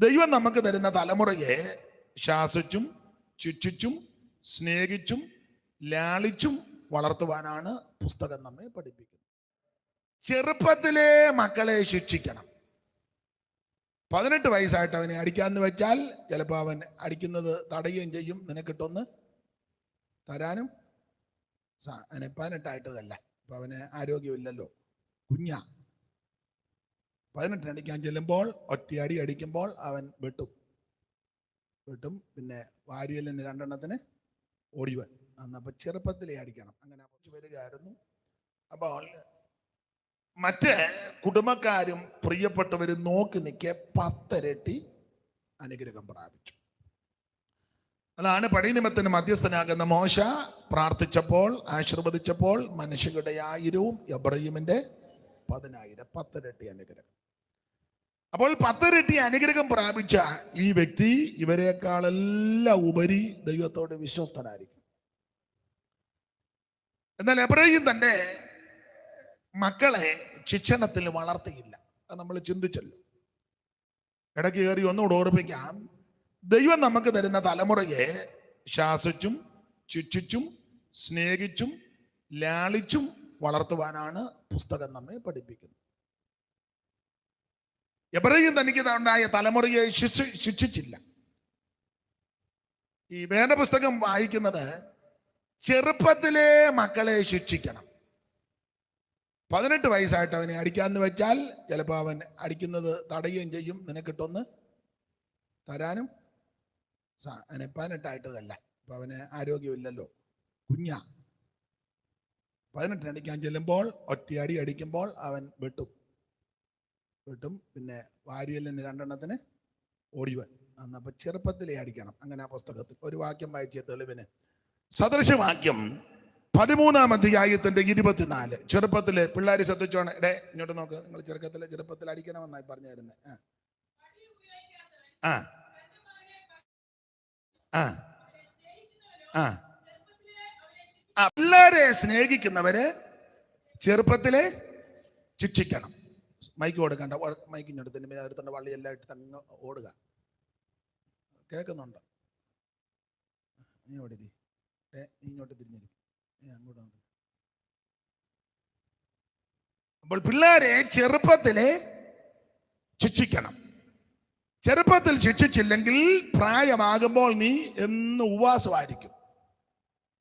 ദൈവം നമുക്ക് തരുന്ന തലമുറയെ ശാസിച്ചും ശിക്ഷിച്ചും സ്നേഹിച്ചും ലാളിച്ചും വളർത്തുവാനാണ് പുസ്തകം നമ്മെ പഠിപ്പിക്കുന്നത്. ചെറുപ്പത്തിലെ മക്കളെ ശിക്ഷിക്കണം. 18 വയസ്സായിട്ട് അവനെ അടിക്കാന്ന് വെച്ചാൽ ചിലപ്പോൾ അവൻ അടിക്കുന്നത് തടയുകയും ചെയ്യും. നിനക്കിട്ടൊന്ന് തരാനും 18ആയിട്ടതല്ല. ഇപ്പൊ അവന് ആരോഗ്യമില്ലല്ലോ, കുഞ്ഞാ. 18 അടിക്കാൻ ചെല്ലുമ്പോൾ ഒറ്റയടി അടിക്കുമ്പോൾ അവൻ വെട്ടും. പിന്നെ വാരിയലിന് 2 എണ്ണത്തിന് ഓടിവൻ. അപ്പൊ ചെറുപ്പത്തിലേ അടിക്കണം. അങ്ങനെ വരികയായിരുന്നു. അപ്പോൾ മറ്റ് കുടുംബക്കാരും പ്രിയപ്പെട്ടവരും നോക്കി നിൽക്കെ 10 ഇരട്ടി അനുഗ്രഹം പ്രാപിച്ചു. അതാണ് പടിനിമിത്തത്തിന് മധ്യസ്ഥനാകുന്ന മോശ പ്രാർത്ഥിച്ചപ്പോൾ, ആശീർവദിച്ചപ്പോൾ മനുഷ്യരുടെ 1000-ഉം എബ്രാഹിമിന്റെ 10,000, 10 ഇരട്ടി അനുഗ്രഹം. അപ്പോൾ 10 ഇരട്ടി അനുഗ്രഹം പ്രാപിച്ച ഈ വ്യക്തി ഇവരെക്കാളെല്ലാം ഉപരി ദൈവത്തോട് വിശ്വസ്തനായിരിക്കും. എന്നാൽ എബ്രാഹിം തന്റെ മക്കളെ ശിക്ഷണത്തിൽ വളർത്തിയില്ല. അത് നമ്മൾ ചിന്തിച്ചല്ലോ. ഇടയ്ക്ക് കയറി ഒന്നുകൂടെ ഓർപ്പിക്കാം. ദൈവം നമുക്ക് തരുന്ന തലമുറയെ ശാസിച്ചും ശിക്ഷിച്ചും സ്നേഹിച്ചും ലാളിച്ചും വളർത്തുവാനാണ് പുസ്തകം നമ്മെ പഠിപ്പിക്കുന്നത്. എബ്രാഹിം തനിക്ക് ഉണ്ടായ തലമുറയെ ശിക്ഷിച്ചില്ല. ഈ വേദപുസ്തകം വായിക്കുന്നത് ചെറുപ്പത്തിലെ മക്കളെ ശിക്ഷിക്കണം. 18 വയസ്സായിട്ട് അവനെ അടിക്കാന്ന് വെച്ചാൽ ചിലപ്പോൾ അവൻ അടിക്കുന്നത് തടയുകയും ചെയ്യും. നിനക്കിട്ടൊന്ന് തരാനും 18ആയിട്ടതല്ല. ഇപ്പൊ അവന് ആരോഗ്യമില്ലല്ലോ, കുഞ്ഞാ. 18 അടിക്കാൻ ചെല്ലുമ്പോൾ ഒറ്റയടി അടിക്കുമ്പോൾ അവൻ വെട്ടും. പിന്നെ വാരിയലിന് 2 എണ്ണത്തിന് ഓടിവൻ. അപ്പൊ ചെറുപ്പത്തിലേ അടിക്കണം. അങ്ങനെ ആ പുസ്തകത്തിൽ ഒരു വാക്യം വായിച്ച തെളിവിന് സദൃശവാക്യം 13-ാം അധ്യായത്തിന്റെ 24. ചെറുപ്പത്തിലെ പിള്ളേര് ശ്രദ്ധിച്ചോണേ. ഇങ്ങോട്ട് നോക്ക്. നിങ്ങൾ ചെറുപ്പത്തിൽ അടിക്കണമെന്നായി പറഞ്ഞായിരുന്നേ. പിള്ളേരെ സ്നേഹിക്കുന്നവര് ചെറുപ്പത്തിലെ ശിക്ഷിക്കണം. മൈക്ക് കൊടുക്കണ്ട. മൈക്കിഞ്ഞെടുത്തിന്റെ അടുത്തുണ്ട് വള്ളിയെല്ലാം ഇട്ട് തന്നെ ഓടുക. കേൾക്കുന്നുണ്ടോ? നീ ഓടി. നീ ഇങ്ങോട്ട് തിരിഞ്ഞിരിക്കും. അങ്ങോട്ട്. അപ്പോൾ പിള്ളേരെ ചെറുപ്പത്തിലെ ശിക്ഷിക്കണം. ചെറുപ്പത്തിൽ ശിക്ഷിച്ചില്ലെങ്കിൽ പ്രായമാകുമ്പോൾ നീ എന്നും ഉപവാസമായിരിക്കും.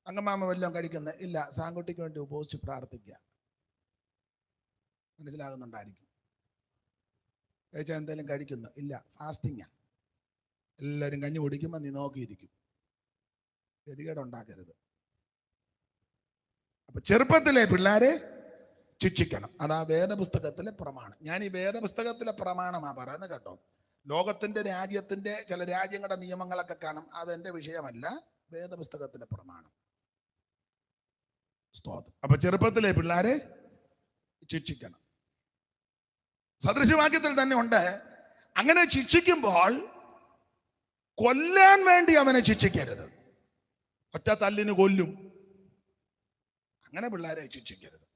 അങ്കമാമ വല്ലതും കഴിക്കുന്നത് ഇല്ല, സാങ്കുട്ടിക്ക് വേണ്ടി ഉപവസിച്ച് പ്രാർത്ഥിക്കുക. മനസ്സിലാകുന്നുണ്ടായിരിക്കും. കഴിച്ചാൽ എന്തെങ്കിലും കഴിക്കുന്നു ഇല്ല, ഫാസ്റ്റിങ്ങാ. എല്ലാവരും കഞ്ഞി കുടിക്കുമ്പോൾ നീ നോക്കിയിരിക്കും. ഗതികേടുണ്ടാക്കരുത്. അപ്പൊ ചെറുപ്പത്തിലെ പിള്ളേരെ ശിക്ഷിക്കണം. അതാ വേദപുസ്തകത്തിലെ പ്രമാണം. ഞാൻ ഈ വേദപുസ്തകത്തിലെ പ്രമാണമാ പറയുന്നത് കേട്ടോ. ലോകത്തിന്റെ രാജ്യത്തിന്റെ ചില രാജ്യങ്ങളുടെ നിയമങ്ങളൊക്കെ കാണും. അതെന്റെ വിഷയമല്ല. വേദപുസ്തകത്തിലെ പ്രമാണം. സ്തോത്രം. അപ്പൊ ചെറുപ്പത്തിലെ പിള്ളേരെ ശിക്ഷിക്കണം. സദൃശവാക്യത്തിൽ തന്നെ ഉണ്ട്. അങ്ങനെ ശിക്ഷിക്കുമ്പോൾ കൊല്ലാൻ വേണ്ടി അവനെ ശിക്ഷിക്കരുത്. ഒറ്റ തല്ലിന് കൊല്ലും. അങ്ങനെ പിള്ളേരെ ശിക്ഷിക്കരുത്.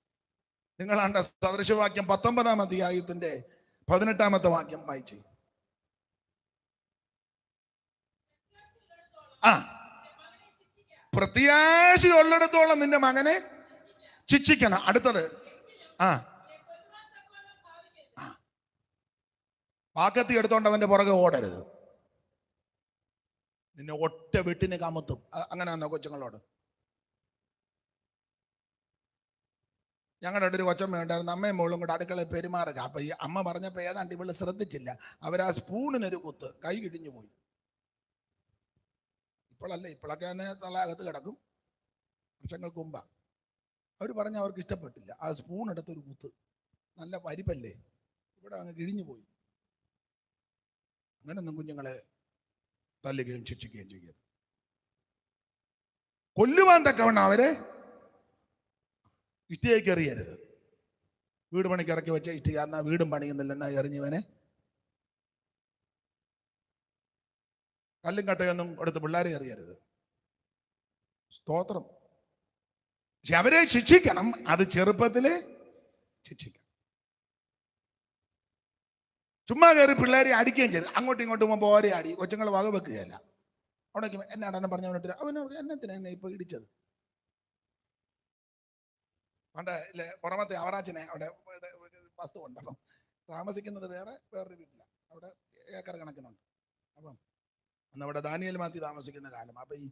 നിങ്ങളാണ്ട സദൃശവാക്യം 19-ാം അധ്യായത്തിന്റെ 18-ാമത്തെ വാക്യം വായിച്ചു. പ്രത്യാശയുള്ളിടത്തോളം നിന്റെ മകനെ ശിക്ഷിക്കണം. അടുത്തത് വാക്കത്തി എടുത്തോണ്ട് അവന്റെ പുറകെ ഓടരുത്. നിന്നെ ഒറ്റ വെട്ടിന് കമത്തും. അങ്ങനെയാണോ കൊച്ചുങ്ങളോട്? ഞങ്ങളുടെ ഒരു കൊച്ചമ്മ ഉണ്ടായിരുന്നു. അമ്മയും മോളും കൂടെ അടുക്കളയിൽ പെരുമാറുക. അപ്പൊ ഈ അമ്മ പറഞ്ഞപ്പോ ഏതാണ്ട് ഇവള് ശ്രദ്ധിച്ചില്ല. അവരാ സ്പൂണിനൊരു കുത്ത്, കൈ കിടിഞ്ഞു പോയി. ഇപ്പോഴല്ലേ, ഇപ്പോഴൊക്കെ തന്നെ തള്ളാകത്ത് കിടക്കും. വർഷങ്ങൾക്ക് മുമ്പാ. അവർ പറഞ്ഞ അവർക്ക് ഇഷ്ടപ്പെട്ടില്ല. ആ സ്പൂൺ എടുത്തൊരു കുത്ത്, നല്ല പരിപ്പല്ലേ, ഇവിടെ അങ്ങ് കിഴിഞ്ഞു പോയി. അങ്ങനെയൊന്നും കുഞ്ഞുങ്ങളെ തല്ലുകയും ശിക്ഷിക്കുകയും ചെയ്യരുത്. കൊല്ലുവാൻ തക്കവണ്ണം അവരെ ഇഷ്ടികയ്ക്ക് എറിയരുത്. വീട് പണിക്ക് ഇറക്കി വെച്ച ഇഷ്ടിക, എന്നാ വീടും പണിയുന്നില്ലെന്നാ എറിഞ്ഞവനെ. കല്ലും കട്ടയൊന്നും എടുത്ത് പിള്ളേരെ എറിയരുത്. സ്തോത്രം. പക്ഷെ അവരെ ശിക്ഷിക്കണം. അത് ചെറുപ്പത്തിലെ ശിക്ഷിക്കണം. ചുമ്മാ കയറി പിള്ളേരെ അടിക്കുകയും ചെയ്തു. അങ്ങോട്ടും ഇങ്ങോട്ടും പോകുമ്പോൾ ഓരോ അടി, കൊച്ചുങ്ങൾ വക വെക്കുകയല്ല. അവിടെ എന്നാടാന്ന് പറഞ്ഞവനിട്ട് അവനോട് എന്നത്തിനാ എന്നെ ഇപ്പൊ ഇടിച്ചത്. പണ്ട് ഇല്ലേ പുറമത്തെ അവറാച്ചനെ അവിടെ വസ്തു ഉണ്ട്. അപ്പം താമസിക്കുന്നത് വേറൊരു വീട്ടിലാണ്. അവിടെ ഏക്കർ കണക്കിനുണ്ട്. അപ്പം അന്ന് അവിടെ ദാനിയേൽ മാത്യു താമസിക്കുന്ന കാലം. അപ്പൊ ഈ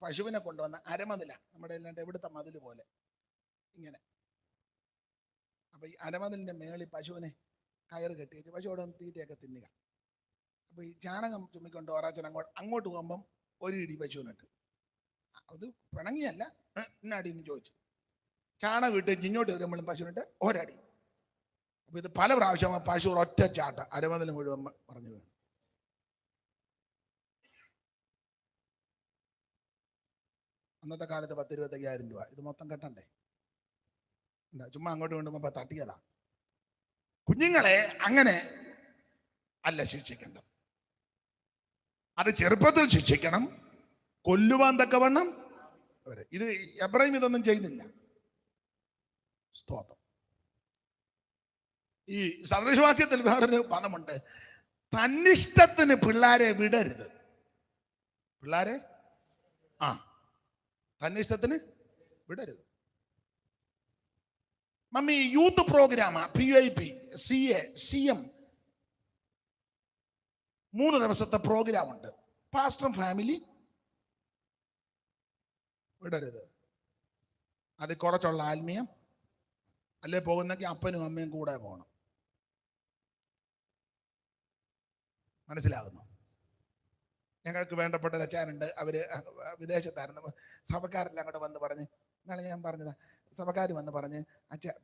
പശുവിനെ കൊണ്ടുവന്ന അരമതില, നമ്മുടെ അല്ലാണ്ട് എവിടുത്തെ മതിൽ പോലെ ഇങ്ങനെ. അപ്പൊ ഈ അരമതിലിന്റെ മേളിൽ പശുവിനെ കയറ് കെട്ടി വെച്ച് പശു അവിടെ തീറ്റയൊക്കെ തിന്നുക. അപ്പൊ ഈ ചാണകം ചുമ്മിക്കൊണ്ട് ഓറാച്ചൻ അങ്ങോട്ട് പോകുമ്പം ഒരു ഇടി പശുവിനിട്ട്. അത് പിണങ്ങിയല്ല, ഇന്നടിന്ന് ചോദിച്ചു. ചാണകം ഇട്ട് ഇങ്ങോട്ട് വരുമ്പോഴും പശുവിനിട്ട് ഒരടി. അപ്പൊ ഇത് പല പ്രാവശ്യം പശു ഒറ്റ ചാട്ട അരമതിൽ മുഴുവൻ പറഞ്ഞു വീണു. അന്നത്തെ കാലത്ത് 10,000-25,000 രൂപ. ഇത് മൊത്തം കെട്ടണ്ടേ? ചുമ്മാ അങ്ങോട്ട് കൊണ്ടുപോ തട്ടിയതാ. കുഞ്ഞുങ്ങളെ അങ്ങനെ അല്ല ശിക്ഷിക്കേണ്ടത്. അത് ചെറുപ്പത്തിൽ ശിക്ഷിക്കണം, കൊല്ലുവാൻ തക്കവണ്ണം അവരെ. ഇത് എബ്രാഹിം ഇതൊന്നും ചെയ്യുന്നില്ല. സ്തോത്രം. ഈ സദൃശവാക്യത്തിൽ വേറൊരു പദമുണ്ട്, തന്നിഷ്ടത്തിന് പിള്ളാരെ വിടരുത്. പിള്ളാരെ തന്നിഷ്ടത്തിന് വിടരുത്. മമ്മി യൂത്ത് പ്രോഗ്രാമാ, PIP, CA, CM 3 ദിവസത്തെ പ്രോഗ്രാം ഉണ്ട്. പാസ്റ്ററും ഫാമിലി വിടരുത്. അത് കുറച്ചുള്ള ആത്മീയം. അല്ലേ പോകുന്നെങ്കിൽ അപ്പനും അമ്മയും കൂടെ പോകണം. മനസ്സിലാകുന്നു? ഞങ്ങൾക്ക് വേണ്ടപ്പെട്ട അച്ചാനുണ്ട്, അവര് വിദേശത്തായിരുന്നു. സഭക്കാരെല്ലാം കൂടെ വന്ന് പറഞ്ഞ്, എന്നാണ് ഞാൻ പറഞ്ഞത്, സഭക്കാർ വന്ന് പറഞ്ഞ്,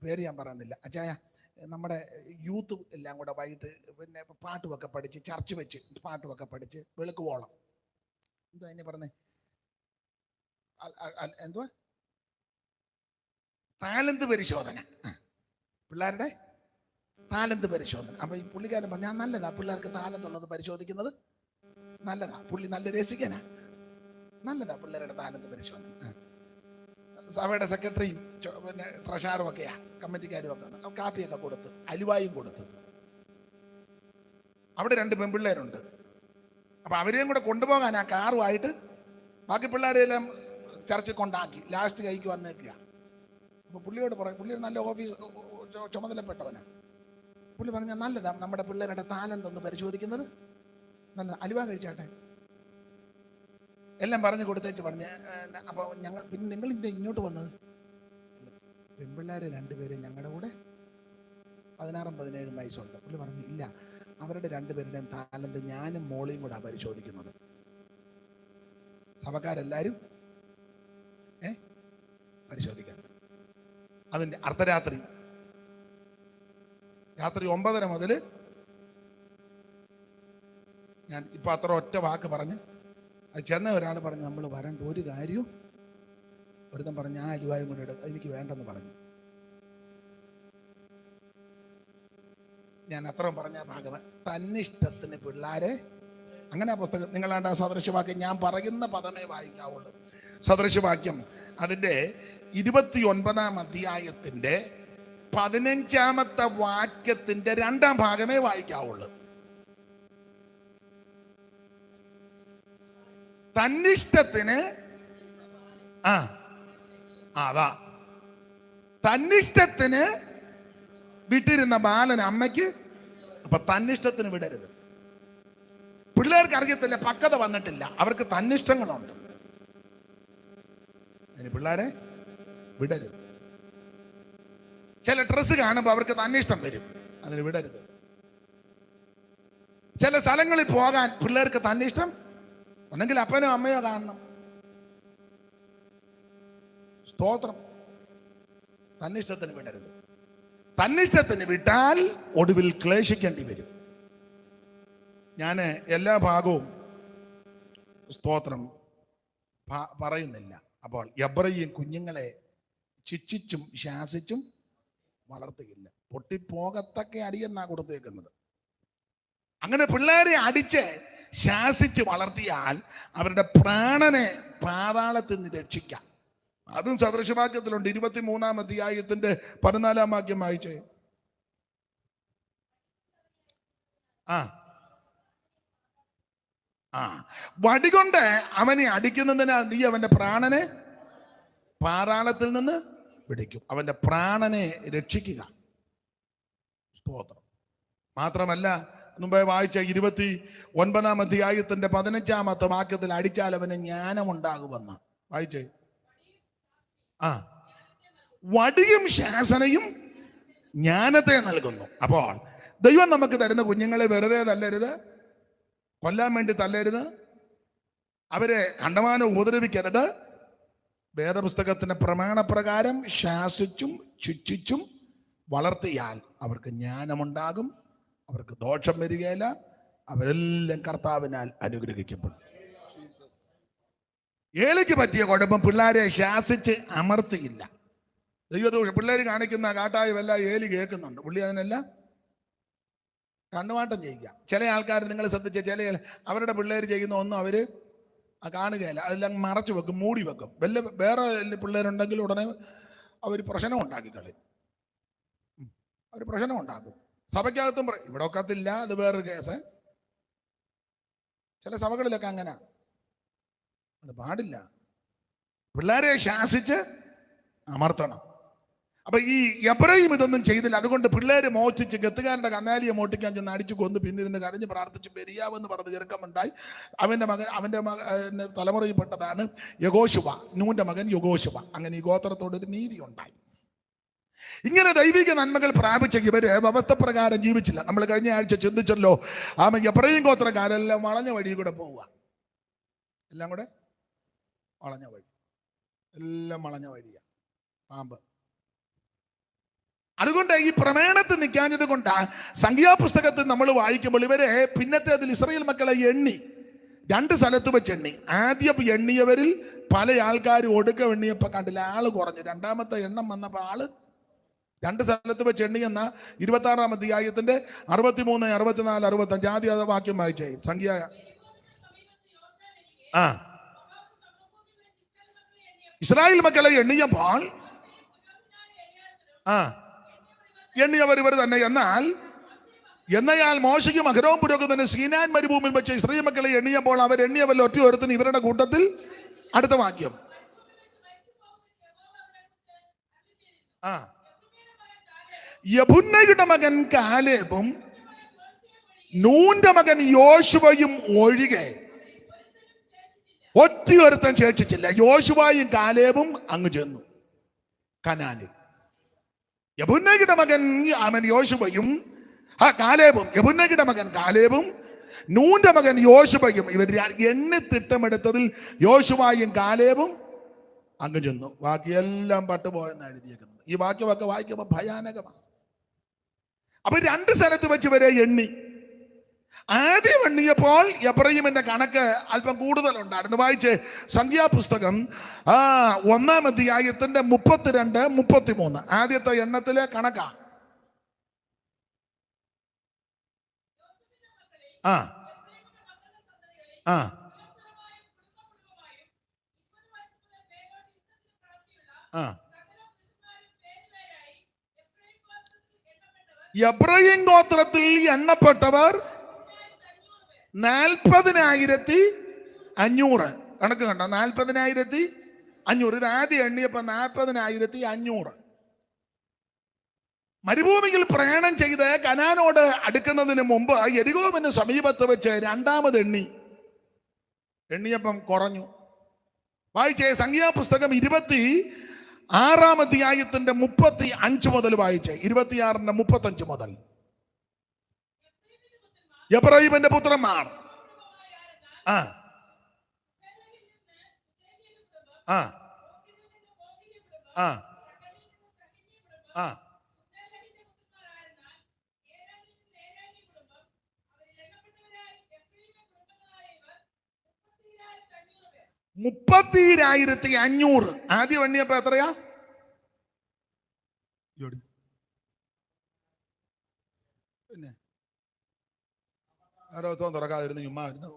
പേര് ഞാൻ പറയുന്നില്ല, അച്ചായ നമ്മുടെ യൂത്ത് എല്ലാം കൂടെ വൈകിട്ട് പിന്നെ പാട്ടുമൊക്കെ പഠിച്ച് ചർച്ച് വെച്ച് പാട്ടുമൊക്കെ പഠിച്ച് വെളുക്കുവോളം എന്താ എന്നെ പറഞ്ഞേ, എന്തുവാ താലന്ത് പരിശോധന, പിള്ളേരുടെ താലന്ത് പരിശോധന. അപ്പൊ ഈ പുള്ളിക്കാരൻ പറഞ്ഞാൽ നല്ലതാ, പിള്ളേർക്ക് താലന്തുള്ളത് പരിശോധിക്കുന്നത് നല്ലതാ. പുള്ളി നല്ല രസികനാ, നല്ലതാ പിള്ളേരുടെ താലന്ത് പരിശോധന. സഭയുടെ സെക്രട്ടറിയും പിന്നെ ട്രഷാറും ഒക്കെയാ, കമ്മിറ്റിക്കാരും ഒക്കെ കാപ്പിയൊക്കെ കൊടുത്ത് അലുവായും കൊടുത്തു. അവിടെ 2 പെൺപിള്ളേരുണ്ട്. അപ്പൊ അവരെയും കൂടെ കൊണ്ടുപോകാൻ ആ കാറുമായിട്ട് ബാക്കി പിള്ളേരെല്ലാം ചർച്ചിൽ കൊണ്ടാക്കി. ലാസ്റ്റ് കൈക്ക് വന്നേക്കുക. അപ്പൊ പുള്ളിയോട് പറയും, പുള്ളി നല്ല ഓഫീസ് ചുമതലപ്പെട്ടവനാ. പുള്ളി പറഞ്ഞ നല്ലതാ നമ്മുടെ പിള്ളേരുടെ താലന്തൊന്ന് പരിശോധിക്കുന്നത്, നല്ലതാ, അലുവ കഴിച്ചാട്ടെ എല്ലാം പറഞ്ഞു കൊടുത്തേച്ച് പറഞ്ഞ്. അപ്പൊ ഞങ്ങൾ പിന്നെ നിങ്ങൾ ഇങ്ങോട്ട് വന്നത്, പെൺപിള്ളേരെ 2 പേര് ഞങ്ങളുടെ കൂടെ 16-17 വയസ്സുണ്ട്. പുള്ളി പറഞ്ഞു ഇല്ല, അവരുടെ 2 പേരുടെയും താലന്ത് ഞാനും മോളിയും കൂടെ പരിശോധിക്കുന്നത്. സഭക്കാരെല്ലാരും പരിശോധിക്കാം. അതിന്റെ അർദ്ധരാത്രി, രാത്രി 9:30 മുതൽ ഞാൻ ഇപ്പൊ അത്ര ഒറ്റ വാക്ക് പറഞ്ഞ് അത് ചെന്ന ഒരാൾ പറഞ്ഞു നമ്മൾ വരണ്ട ഒരു കാര്യവും. ഒരുത്തൻ പറഞ്ഞു ആ അലുവായും കൂടെ എനിക്ക് വേണ്ടെന്ന് പറഞ്ഞു. ഞാൻ അത്രയും പറഞ്ഞ ഭാഗം തന്നിഷ്ടത്തിന് പിള്ളാരെ അങ്ങനെ ആ പുസ്തകം നിങ്ങളാണ്ട് ആ സദൃശവാക്യം ഞാൻ പറയുന്ന പദമേ വായിക്കാവുള്ളൂ. സദൃശവാക്യം അതിൻ്റെ 29-ാം അധ്യായത്തിന്റെ 15-ാമത്തെ വാക്യത്തിന്റെ 2-ാം ഭാഗമേ വായിക്കാവുള്ളൂ. തന്നിഷ്ടത്തിന് അതാ തന്നിഷ്ടത്തിന് വിട്ടിരുന്ന ബാലൻ അമ്മയ്ക്ക്, അപ്പൊ തന്നിഷ്ടത്തിന് വിടരുത്. പിള്ളേർക്ക് അറിയത്തില്ല, പക്വത വന്നിട്ടില്ല, അവർക്ക് തന്നിഷ്ടങ്ങളുണ്ട്. അതിന് പിള്ളേരെ വിടരുത്. ചില ഡ്രസ്സ് കാണുമ്പോൾ അവർക്ക് തന്നിഷ്ടം വരും, അതിന് വിടരുത്. ചില സ്ഥലങ്ങളിൽ പോകാൻ പിള്ളേർക്ക് തന്നിഷ്ടം ഉണ്ടെങ്കിൽ അപ്പനോ അമ്മയോ കാണണം. സ്തോത്രം. തന്നിഷ്ടത്തിന് വിടരുത്. തന്നിഷ്ടത്തിന് വിട്ടാൽ ഒടുവിൽ ക്ലേശിക്കേണ്ടി വരും. ഞാൻ എല്ലാ ഭാഗവും സ്തോത്രം പറയുന്നില്ല. അപ്പോൾ എബ്രായീം കുഞ്ഞുങ്ങളെ ശിക്ഷിച്ചും ശാസിച്ചും വളർത്തുകയില്ല. പൊട്ടിപ്പോകത്തക്ക അടിയെന്നാ കൊടുത്തേക്കുന്നത്. അങ്ങനെ പിള്ളേരെ അടിച്ച് ശാസിച്ച് വളർത്തിയാൽ അവരുടെ പ്രാണനെ പാതാളത്തിൽ നിന്ന് രക്ഷിക്കാം. അതും സദൃശവാക്യത്തിലുണ്ട്. 23-ാം അധ്യായത്തിന്റെ 14-ാം വാക്യം വായിച്ചേ. ആ ആ വടികൊണ്ട് അവനെ അടിക്കുന്നതിന് നീ അവന്റെ പ്രാണനെ പാതാളത്തിൽ നിന്ന് പിടിക്കും. അവന്റെ പ്രാണനെ രക്ഷിക്കുക. സ്തോത്രം. മാത്രമല്ല, മുമ്പേ വായിച്ച 29-ാം അധ്യായത്തിന്റെ 15-ാമത്തെ വാക്യത്തിൽ അടിച്ചാൽ അവന് ജ്ഞാനമുണ്ടാകുമെന്ന് വായിച്ചേ. ആ വടിയും ശാസനയും ജ്ഞാനത്തെ നൽകുന്നു. അപ്പോൾ ദൈവം നമുക്ക് തരുന്ന കുഞ്ഞുങ്ങളെ വെറുതെ തല്ലരുത്, കൊല്ലാൻ വേണ്ടി തല്ലരുത്, അവരെ കണ്ടമാനം ഉപദ്രവിക്കരുത്. വേദപുസ്തകത്തിന്റെ പ്രമാണപ്രകാരം ശാസിച്ചും ശിക്ഷിച്ചും വളർത്തിയാൽ അവർക്ക് ജ്ഞാനമുണ്ടാകും, അവർക്ക് ദോഷം വരികയില്ല, അവരെല്ലാം കർത്താവിനാൽ അനുഗ്രഹിക്കപ്പെടും. ഏലിക്ക് പറ്റിയ കുഴപ്പം പിള്ളേരെ ശാസിച്ച് അമർത്തിയില്ല. ദൈവദോഷം പിള്ളേർ കാണിക്കുന്ന കാട്ടായവല്ല ഏലി കേൾക്കുന്നുണ്ട്. പുള്ളി അതിനെല്ലാം കണ്ണുമാട്ടം ചെയ്യുക. ചില ആൾക്കാർ നിങ്ങൾ ശ്രദ്ധിച്ച ചില അവരുടെ പിള്ളേർ ചെയ്യുന്ന ഒന്നും അവര് കാണുകയില്ല, അതെല്ലാം മറച്ചു വെക്കും, മൂടി വെക്കും. വേറെ പിള്ളേരുണ്ടെങ്കിൽ ഉടനെ അവർ പ്രശ്നം ഉണ്ടാക്കി കളയും. അവർ പ്രശ്നം ഉണ്ടാക്കും. സഭയ്ക്കകത്തും ഇവിടെ ഒക്കത്തില്ല, അത് വേറൊരു കേസ്. ചില സഭകളിലൊക്കെ അങ്ങനെ. അത് പാടില്ല. പിള്ളേരെ ശാസിച്ച് അമർത്തണം. അപ്പൊ ഈ എബ്രഹാം ഇതൊന്നും ചെയ്തില്ല. അതുകൊണ്ട് പിള്ളേര് മോഷിച്ച് ഗത്തുകാരന്റെ കന്നാലിയെ മോട്ടിക്കാൻ ചെന്ന് അടിച്ചു കൊന്ന് പിന്നിരുന്ന് കരഞ്ഞ് പ്രാർത്ഥിച്ച് പെരിയാവെന്ന് പറഞ്ഞ് ചെറുക്കമുണ്ടായി. അവന്റെ മകൻ തലമുറയിൽപ്പെട്ടതാണ് യഹോശുവ, നൂന്റെ മകൻ യഹോശുവ. അങ്ങനെ ഈ ഗോത്രത്തോടൊരു നീതി ഉണ്ടായി. ഇങ്ങനെ ദൈവിക നന്മകൾ പ്രാപിച്ച ഇവര് വ്യവസ്ഥ പ്രകാരം ജീവിച്ചില്ല. നമ്മൾ കഴിഞ്ഞ ആഴ്ച ചിന്തിച്ചല്ലോ, എബ്രഹാം ഗോത്രക്കാരെല്ലാം വളഞ്ഞ വഴി കൂടെ പോവുക. എല്ലാം കൂടെ വളഞ്ഞ വഴി, എല്ലാം വളഞ്ഞ വഴിയാ, പാമ്പ്. അതുകൊണ്ട് ഈ പ്രമേണത്തിൽ നിൽക്കാഞ്ഞത് കൊണ്ട് സംഖ്യാപുസ്തകത്തിൽ നമ്മൾ വായിക്കുമ്പോൾ ഇവരെ പിന്നത്തെ അതിൽ ഇസ്രായേൽ മക്കളെ എണ്ണി 2 സ്ഥലത്ത് വെച്ച് എണ്ണി. ആദ്യം എണ്ണിയവരിൽ പല ആൾക്കാരും ഒടുക്ക എണ്ണിയപ്പോൾ കണ്ടില്ല, ആള് കുറഞ്ഞു. രണ്ടാമത്തെ എണ്ണം വന്നപ്പോൾ ആള് 2 സ്ഥലത്ത് വെച്ച് എണ്ണിയെന്ന 26-ാം അധ്യായത്തിന്റെ 63, 64, 65 ആദ്യ വാക്യം വായിച്ചേ. സംഖ്യ ഇസ്രായേൽ മക്കളെ എണ്ണിയപ്പോൾ എണ്ണിയവർ ഇവർ തന്നെ. എന്നയാൽ മോശയ്ക്കും അഹരോൻ പുരോഹിതനും സീനാൻ മരുഭൂമിയിൽ വെച്ച് ഇസ്രായേൽ മക്കളെ എണ്ണിയപ്പോൾ അവർ എണ്ണിയവരിൽ ഒറ്റയൊരുത്തൻ ഇവരുടെ കൂട്ടത്തിൽ. അടുത്ത വാക്യം യെഫുന്നെയുടെ മകൻ കാലേബും നൂന്റെ മകൻ യോശുവയും ഒഴികെ ഒറ്റയൊരുത്തൻ ശേഷിച്ചില്ല. യോശുവയും കാലേബും അങ്ങ് ചെന്നു കനാനിൽ. യെഫുന്നെയുടെ മകൻ അവൻ യോശുവയും കാലേബും, യെഫുന്നെയുടെ മകൻ കാലേബും നൂന്റെ മകൻ യോശുവയും ഇവർ എണ്ണി തിട്ടമെടുത്തതിൽ യോശുവയും കാലേബും അങ്ങ് ചെന്നു. ബാക്കിയെല്ലാം പട്ടുപോയെന്ന് എഴുതിയേക്കുന്നത്. ഈ വാക്യമൊക്കെ വായിക്കുമ്പോൾ ഭയാനകമാണ്. അപ്പൊ 2 സ്ഥലത്ത് വെച്ച് വരെ എണ്ണി. ആദ്യം എണ്ണിയപ്പോൾ എബ്രഹാമിന്റെ കണക്ക് അല്പം കൂടുതലുണ്ടായിരുന്നു. വായിച്ച് സംഖ്യാപുസ്തകം 1-ാം അധ്യായത്തിന്റെ 32, 33 ആദ്യത്തെ എണ്ണത്തിലെ കണക്കാ. ആ ആ ആ എബ്രഹാം ഗോത്രത്തിൽ എണ്ണപ്പെട്ടവർ 40,500. കണക്ക് കണ്ടോ? 40,500. ഇത് ആദ്യം എണ്ണിയപ്പോ 40,500. മരുഭൂമിയിൽ പ്രയാണം ചെയ്ത് കനാനോട് അടുക്കുന്നതിന് മുമ്പ് യെരിഹോവിന് സമീപത്ത് വെച്ച് 2ാമത് എണ്ണിയപ്പം കുറഞ്ഞു. വായിച്ചേ സംഖ്യാപുസ്തകം 26-ാം അധ്യായത്തിന്റെ 35 മുതൽ വായിച്ചേ. 26-ന്റെ 35 മുതൽ. എബ്രഹാമിന്റെ പുത്രന്മാർ ആ ആ ആ ആ $30,500. ആദ്യം എണ്ണിയപ്പോ എത്രയാ? പിന്നെ ആരോഗ്യം തുറക്കാതിരുന്നു ചുമ്മാ വരുന്നു.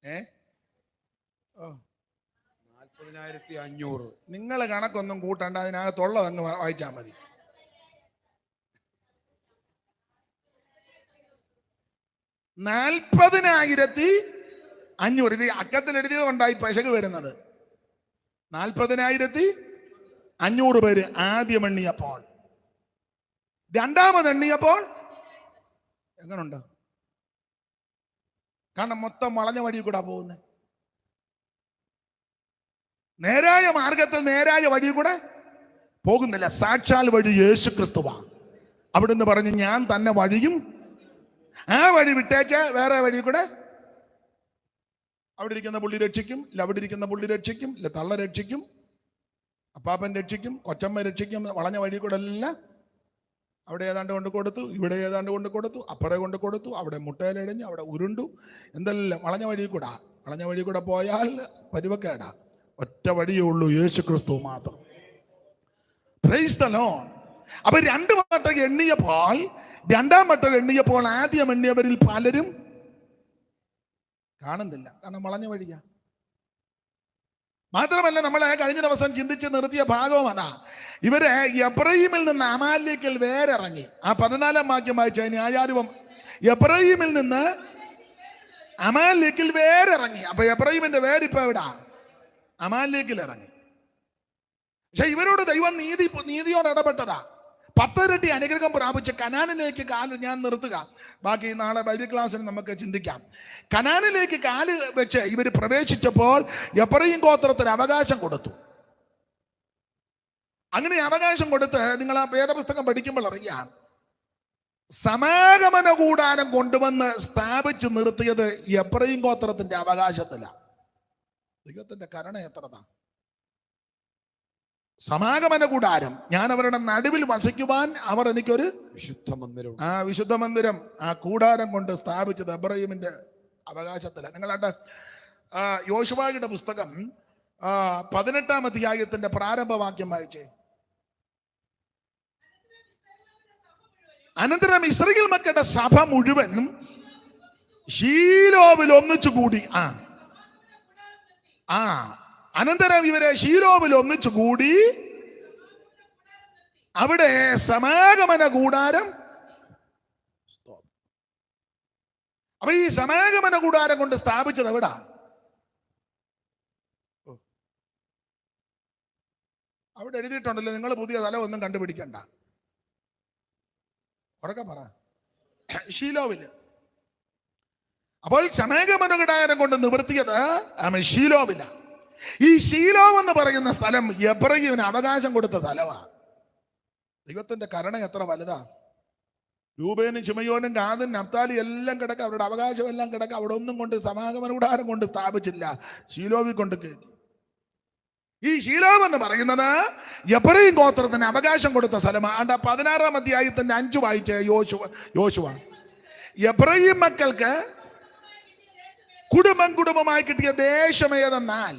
40,500. നിങ്ങൾ കണക്കൊന്നും കൂട്ടണ്ട, അതിനകത്തുള്ളത് അങ്ങ് വായിച്ചാൽ മതി. 40,500. ഇത് അക്കത്തിൽ എഴുതിയത് കൊണ്ടായി പശക് വരുന്നത്. 40,500 പേര് ആദ്യം എണ്ണിയപ്പോൾ. രണ്ടാമത് എണ്ണിയപ്പോൾ എങ്ങനുണ്ട്? കാരണം മൊത്തം വളഞ്ഞ വഴി കൂടെ പോകുന്നത്. നേരായ മാർഗത്തിൽ നേരായ വഴി കൂടെ പോകുന്നില്ല. സാക്ഷാൽ വഴി യേശു ക്രിസ്തുവാ. അവിടുന്ന് പറഞ്ഞ് ഞാൻ തന്നെ വഴിയും, ആ വഴി വിട്ടേച്ച് വേറെ വഴി കൂടെ അവിടെ ഇരിക്കുന്ന പുള്ളി രക്ഷിക്കും, ഇല്ല അവിടെ ഇരിക്കുന്ന പുള്ളി രക്ഷിക്കും, ഇല്ല തള്ള രക്ഷിക്കും, അപ്പാപ്പൻ രക്ഷിക്കും, കൊച്ചമ്മ രക്ഷിക്കും. വളഞ്ഞ വഴി കൂടെ എല്ലാം അവിടെ ഏതാണ്ട് കൊണ്ട് കൊടുത്തു, ഇവിടെ ഏതാണ്ട് കൊണ്ട് കൊടുത്തു, അപ്പുറേ കൊണ്ട് കൊടുത്തു, അവിടെ മുട്ടയിലടിഞ്ഞ് അവിടെ ഉരുണ്ടു, എന്തെല്ലാം വളഞ്ഞ വഴി കൂടാ. വളഞ്ഞ വഴി കൂടെ പോയാൽ പരുവക്കേടാ. ഒറ്റ വഴിയേ ഉള്ളൂ, യേശു ക്രിസ്തു മാത്രം. Praise the Lord. അപ്പൊ 2 വട്ടം എണ്ണിയപ്പോൾ, 2-ാം വട്ടം എണ്ണിയപ്പോൾ ആദ്യം എണ്ണിയവരിൽ പലരും കാണുന്നില്ല. കാരണം വളഞ്ഞ വഴിയാ. മാത്രമല്ല, നമ്മളെ കഴിഞ്ഞ ദിവസം ചിന്തിച്ച് നിർത്തിയ ഭാഗവും അതാ. ഇവര് എബ്രഹീമിൽ നിന്ന് അമാലേക്കിൽ വേരിറങ്ങി. ആ 14-ാം വാക്യം വായിച്ച ന്യായാധിപം. എബ്രഹീമിൽ നിന്ന് അമാലേക്കിൽ വേരിറങ്ങി. അപ്പൊ എബ്രഹീമിന്റെ വേരിപ്പോ എവിടാ? അമാലേക്കിൽ ഇറങ്ങി. പക്ഷെ ഇവരോട് ദൈവം നീതിയോട് ഇടപെട്ടതാ. 10 ഇരട്ടി അനുഗ്രഹം പ്രാപിച്ച് കനാനിലേക്ക് കാല്, ഞാൻ നിർത്തുക, ബാക്കി നാളെ ബൈബിൾ ക്ലാസ്സിൽ നമുക്ക് ചിന്തിക്കാം. കനാനിലേക്ക് കാല് വെച്ച് ഇവർ പ്രവേശിച്ചപ്പോൾ എബ്രഹീം ഗോത്രത്തിന് അവകാശം കൊടുത്തു. അങ്ങനെ അവകാശം കൊടുത്ത് നിങ്ങൾ ആ വേദപുസ്തകം പഠിക്കുമ്പോൾ അറിയാം, സമാഗമന കൂടാരം കൊണ്ടുവന്ന് സ്ഥാപിച്ച് നിർത്തിയത് എബ്രഹീം ഗോത്രത്തിന്റെ അവകാശത്തിലാണ്. ദൈവത്തിന്റെ കരുണ എത്രതാണ്! സമാഗമന കൂടാരം, ഞാൻ അവരുടെ നടുവിൽ വസിക്കുവാൻ അവർ എനിക്കൊരു വിശുദ്ധ മന്ദിരം, ആ കൂടാരം കൊണ്ട് സ്ഥാപിച്ചത് എബ്രഹീമിന്റെ അവകാശത്തിലാണ്. നിങ്ങളാണ്ട് യോശുവയുടെ പുസ്തകം 18-ാം അധ്യായത്തിന്റെ പ്രാരംഭവാക്യം വായിച്ചേ. അനന്തരം ഇസ്രായേൽ മക്കളുടെ സഭ മുഴുവൻ ശീലോവിൽ ഒന്നിച്ചുകൂടി. അനന്തരം ഇവരെ ശീലോവിൽ ഒന്നിച്ചുകൂടി അവിടെ സമാഗമന കൂടാരം. അപ്പൊ ഈ സമാഗമന കൂടാരം കൊണ്ട് സ്ഥാപിച്ചത് എവിടാ? അവിടെ എഴുതിയിട്ടുണ്ടല്ലോ, നിങ്ങൾ പുതിയ സ്ഥലം ഒന്നും കണ്ടുപിടിക്കണ്ട. ഉറക്കെ പറ, ശീലോവില്. അപ്പോൾ സമാഗമന കൂടാരം കൊണ്ട് നിവർത്തിയത് ശീലോവില. ഈ ശീലോവ് എന്ന് പറയുന്ന സ്ഥലം എബ്രഹീമിന് അവകാശം കൊടുത്ത സ്ഥലമാണ്. ദൈവത്തിന്റെ കരുണ എത്ര വലുതാ! രൂബേനും ശിമയോനും ഗാദും നഫ്താലി എല്ലാം കിടക്കുക, അവരുടെ അവകാശം എല്ലാം കിടക്കുക. അവിടെ ഒന്നും കൊണ്ട് സമാഗമന കൂടാരം കൊണ്ട് സ്ഥാപിച്ചില്ല, ശീലോവിൽ കൊണ്ട് കയറ്റി. ഈ ശീലോവ് എന്ന് പറയുന്നത് എബ്രഹീം ഗോത്രത്തിന് അവകാശം കൊടുത്ത സ്ഥലമാണ്. 16-ാം അധ്യായത്തിന്റെ 5 വായിച്ച യോശുവ. എബ്രഹീം മക്കൾക്ക് കുടുംബമായി കിട്ടിയ ദേശം ഏതെന്നാൽ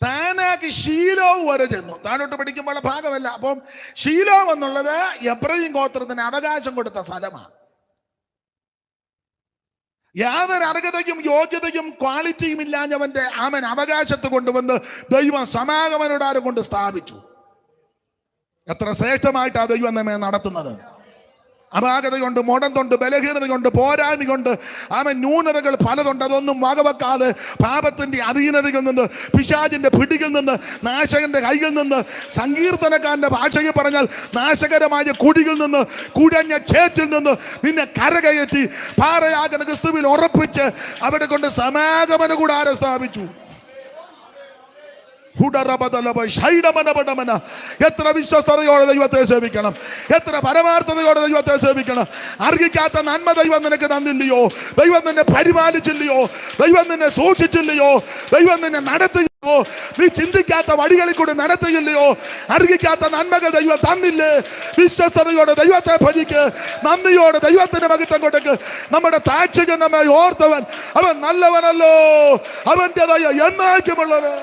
താനാക്ക് ശീലോവ് വരെ ചെന്നു. താനോട്ട് പഠിക്കുമ്പോൾ ഭാഗമല്ല. അപ്പം ശീലോവ് എന്നുള്ളത് എബ്രഹീം ഗോത്രത്തിന് അവകാശം കൊടുത്ത സ്ഥലമാണ്. യാതൊരു അർഹതയും യോഗ്യതയും ക്വാളിറ്റിയും ഇല്ലാഞ്ഞവന്റെ അവകാശത്ത് കൊണ്ടുവന്ന് ദൈവം സമാഗമനോടാരം കൊണ്ട് സ്ഥാപിച്ചു. എത്ര ശ്രേഷ്ഠമായിട്ടാണ് ദൈവം നമ്മെ നടത്തുന്നത്! അപാകതയുണ്ട്, മുടന്തുണ്ട്, ബലഹീനതയുണ്ട്, പോരായ്മയുണ്ട്, ന്യൂനതകൾ പലതുണ്ട്. അതൊന്നും വകവെക്കാതെ പാപത്തിന്റെ അധീനതയിൽ നിന്ന്, പിശാചിന്റെ പിടിയിൽ നിന്ന്, നാശകന്റെ കൈയിൽ നിന്ന്, സങ്കീർത്തനക്കാരന്റെ ഭാഷയിൽ പറഞ്ഞാൽ നാശകരമായ കുടിയിൽ നിന്ന്, കുഴഞ്ഞ ചേറ്റിൽ നിന്ന് നിന്നെ കരകയറ്റി പാറയാകുന്ന ക്രിസ്തുവിൽ ഉറപ്പിച്ച് അവിടെ കൊണ്ട് സമാഗമന കൂടാരം സ്ഥാപിച്ചു. എത്ര വിശ്വസ്തയോടെ ദൈവത്തെ സേവിക്കണം, എത്ര പരമാർത്ഥതയോടെ ദൈവത്തെ സേവിക്കണം. അർഹിക്കാത്ത നന്മ ദൈവം നിനക്ക് തന്നില്ലയോ? ദൈവം നിന്നെ പരിപാലിച്ചില്ലയോ? ദൈവം നിന്നെ സൂക്ഷിച്ചില്ലയോ? ദൈവം നിന്നെ നടത്തിയോ? നീ ചിന്തിക്കാത്ത വഴികളിൽ കൂടി നടത്തിയില്ലയോ? അർഹിക്കാത്ത നന്മകൾ ദൈവം തന്നില്ലേ? വിശ്വസ്തയോടെ ദൈവത്തെ ഭജിക്ക്, നന്ദിയോടെ ദൈവത്തിന് മഹത്വം കൊടുക്ക്. നമ്മുടെ താഴ്ചകൾ നമ്മെ ഓർത്തവൻ അവൻ നല്ലവനല്ലോ, അവന്റേതായ എന്നേക്കുമുള്ളത്.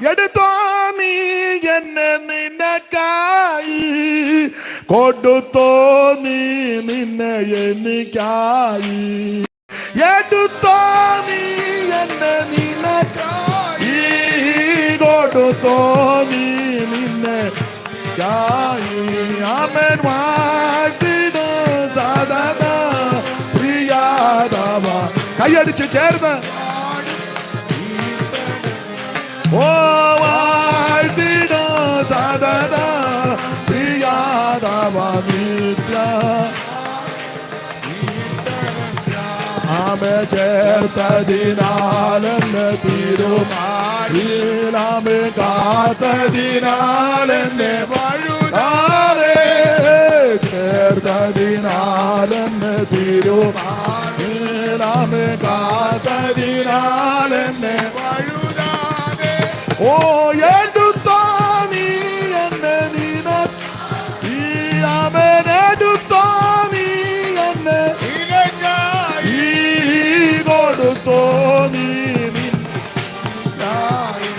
എടുത്തോ നീ എന്നെ നിനക്കായി കൊടുത്തോ നീ നിന്നെ എനിക്കായി, എടുത്തോ നീ എന്നെ നിനക്കായി, കൊടുത്തോ നീ നിന്നെ ആമേൻ വാഴ്ത്തിടും സദാ പ്രിയാദവ. കൈയടിച്ച് ചേർന്ന് ഓ വാഴ്ത്തിടും സദാ പ്രിയാദവ നിത്യ. ആമേ ചേർത്തതിനാലെന്നെ തിരുമാറിലാമേ കാത്തതിനാലെന്നെ വഴുതാതെ, ചേർത്തതിനാലെന്നെ തിരുമാറിലാമേ കാത്തതിനാലെന്നെ വഴുതാതെ. ഓ എടുത്തോ നീ എന്നെ നിനക്കായി, ആമേൻ എടുത്തോ നീ എന്നെ നിനക്കായി, കൊടുത്തോ നീ നിനക്കായി.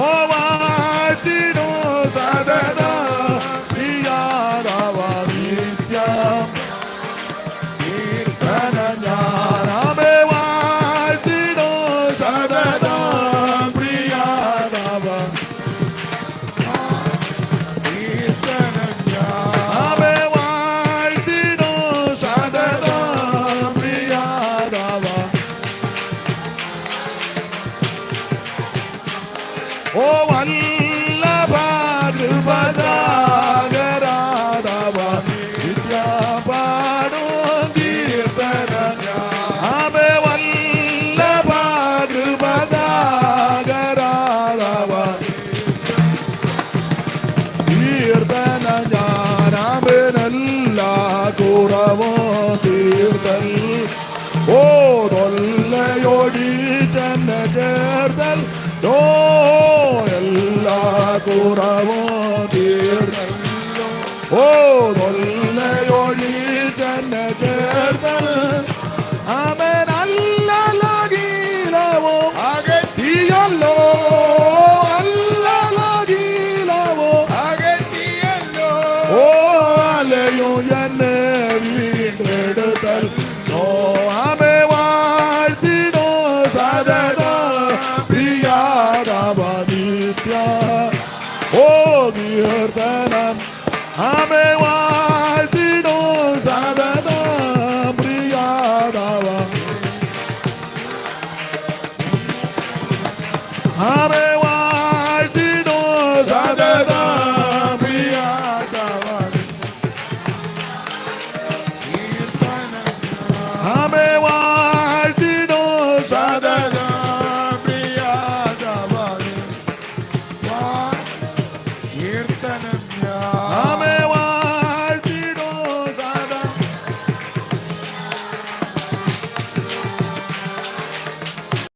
ഓ വാഴ്ത്തിടും സദാ പ്രിയാദവ നിത്യ. കീർത്തന ഞാനാമേ വാഴ്ത്തിടും സദാ പ്രിയാദവ. കീർത്തന ഞാനാമേ വാഴ്ത്തിടും സദാ പ്രിയാദവ. ഓ വല്ലഭ കൃപസാഗരാധവ നിത്യ പാടും കീർത്തന. ആമേ വല്ലഭ കൃപസാഗരാധവ കീർത്തന ഞാനാമേനെല്ലാ കുറവും തീർത്തൽ. ഓ തൊല്ലയൊഴിച്ചെന്നെ ചേർത്തൽ. ഓ എല്ലാ കുറവും തീർത്തൽ. ഓ തൊല്ലയൊഴിച്ചെന്നെ ചേർത്തൽ. ആമേൻ അല്ലലകീലവോ അകറ്റിയല്ലോ, അല്ലലകീലവോ അകറ്റിയല്ലോ. ഓ അലയോ എന്നെ വീണ്ടെടുത്തൽ. ഓ ആമേ വാഴ്ത്തിടോ സദാ പ്രിയാദവ നിത്യ. ഓ കീർത്തനം ആമേ വാഴ്ത്തിടോ സദാ പ്രിയാദവ. ആമേ വാഴ്ത്തിടോ സദാ പ്രിയാദവ. ആമേ